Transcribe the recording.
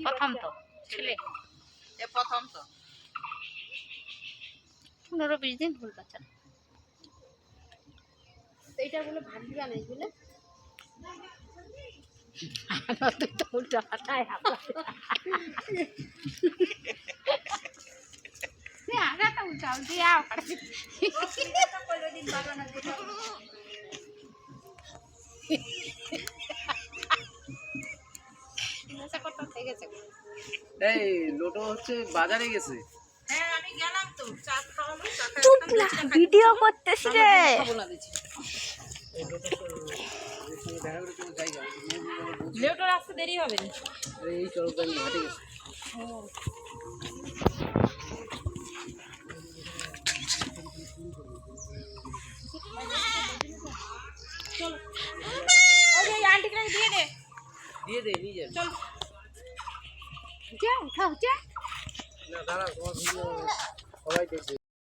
প্রথম তো ছেলে এ প্রথম তো 15-20 দিন হল বাচ্চা। এইটা বলে ভাজি বানাই বলে তুই তো উল্টা পাতায় আগা তো উল্টা দিয়া এই লোটো হচ্ছে বাজারে গেছে। হ্যাঁ আমি গেলাম তো চা খাওয়ালো চা চুপ না ভিডিও করতেছি রে। বলা দিচ্ছি এই লোটো দেখা করে কোনো জায়গা লেউটার আসতে দেরি হবে না আরে এই চরকদানি হাটে গেছে। ওই আন্টিকে দিয়ে দে দিয়ে দে নিয়ে যাবে। চল যা উঠাও যা। না দাঁড়া তোমার ভিডিও সবাই দেখবে।